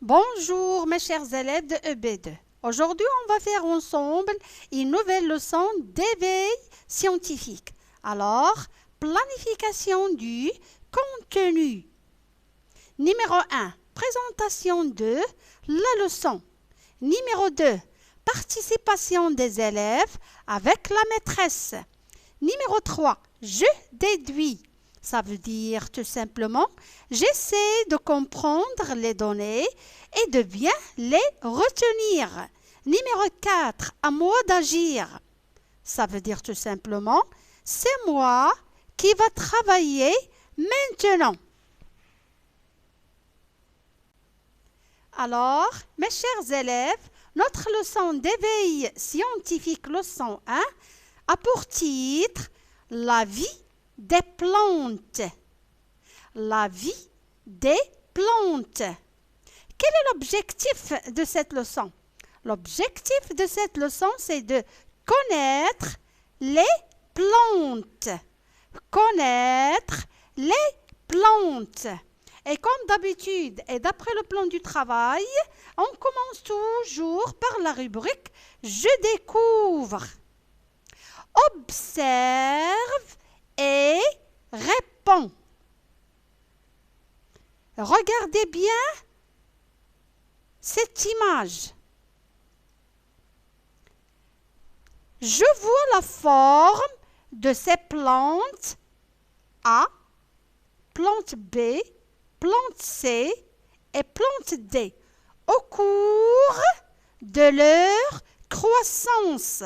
Bonjour mes chers élèves de EB2. Aujourd'hui, on va faire ensemble une nouvelle leçon d'éveil scientifique. Alors, planification du contenu. Numéro 1, présentation de la leçon. Numéro 2, participation des élèves avec la maîtresse. Numéro 3, je déduis. Ça veut dire tout simplement, j'essaie de comprendre les données et de bien les retenir. Numéro 4, à moi d'agir. Ça veut dire tout simplement, c'est moi qui va travailler maintenant. Alors, mes chers élèves, notre leçon d'éveil scientifique, leçon 1, a pour titre « La vie des plantes ». La vie des plantes. Quel est l'objectif de cette leçon? L'objectif de cette leçon, c'est de connaître les plantes. Connaître les plantes. Et comme d'habitude, et d'après le plan du travail, on commence toujours par la rubrique « Je découvre ». Observe et réponds. Regardez bien cette image. Je vois la forme de ces plantes A, plante B, plante C et plante D au cours de leur croissance.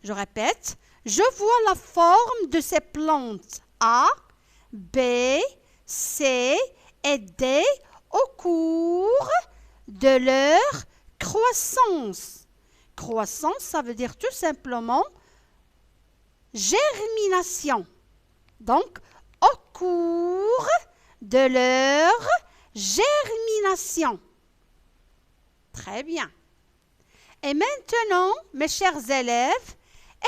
Je répète, je vois la forme de ces plantes A, B, C et D au cours de leur croissance. Croissance, ça veut dire tout simplement germination. Donc, au cours de leur germination. Très bien. Et maintenant, mes chers élèves,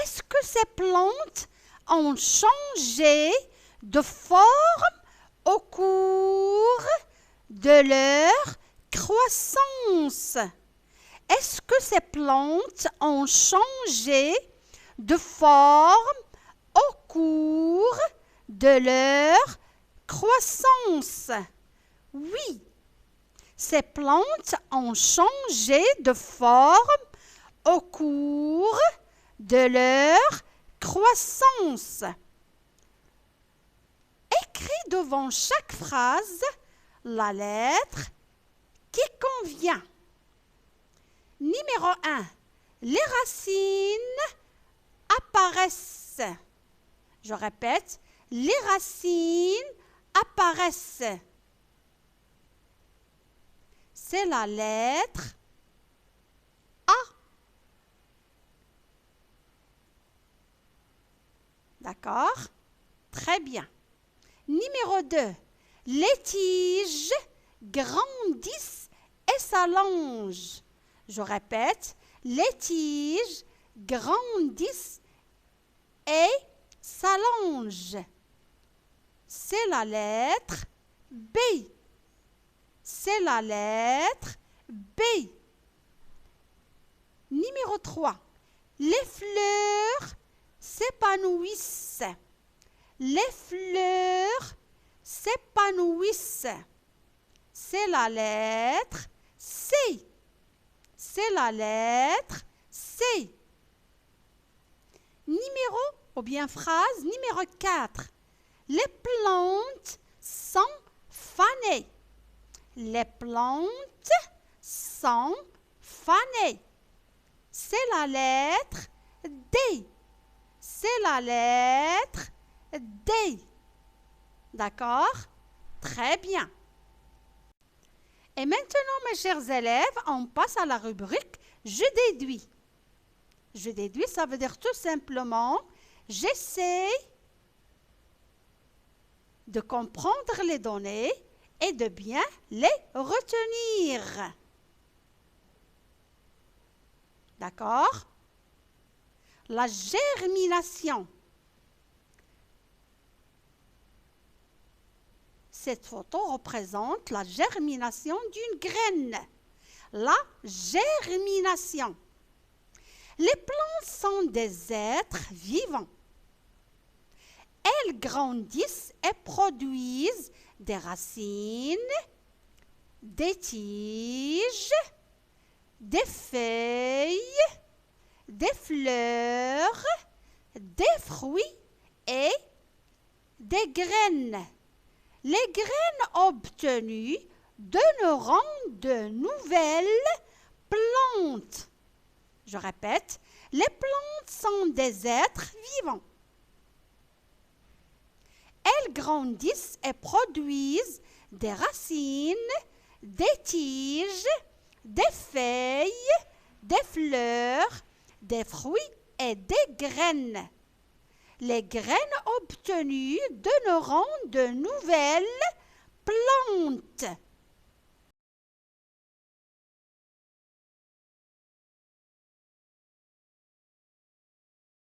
est-ce que ces plantes ont changé de forme au cours de leur croissance? Est-ce que ces plantes ont changé de forme au cours de leur croissance? Oui, ces plantes ont changé de forme au cours de leur croissance. Écris devant chaque phrase la lettre qui convient. Numéro 1. Les racines apparaissent. Je répète, les racines apparaissent. C'est la lettre A. D'accord? Très bien. Numéro 2. Les tiges grandissent et s'allongent. Je répète, les tiges grandissent et s'allongent. C'est la lettre B. C'est la lettre B. Numéro 3. Les fleurs s'épanouissent. Les fleurs s'épanouissent. C'est la lettre C. C'est la lettre C. Numéro ou bien phrase numéro 4. Les plantes sont fanées. Les plantes sont fanées. C'est la lettre D. C'est la lettre D. D'accord? Très bien. Et maintenant, mes chers élèves, on passe à la rubrique « Je déduis ». Je déduis, ça veut dire tout simplement « J'essaie de comprendre les données et de bien les retenir. » D'accord? La germination. Cette photo représente la germination d'une graine. La germination. Les plantes sont des êtres vivants. Elles grandissent et produisent des racines, des tiges, des feuilles, des fleurs, des fruits et des graines. Les graines obtenues donneront de nouvelles plantes. Je répète, les plantes sont des êtres vivants. Elles grandissent et produisent des racines, des tiges, des feuilles, des fleurs, des fruits et des graines. Les graines obtenues donneront de nouvelles plantes.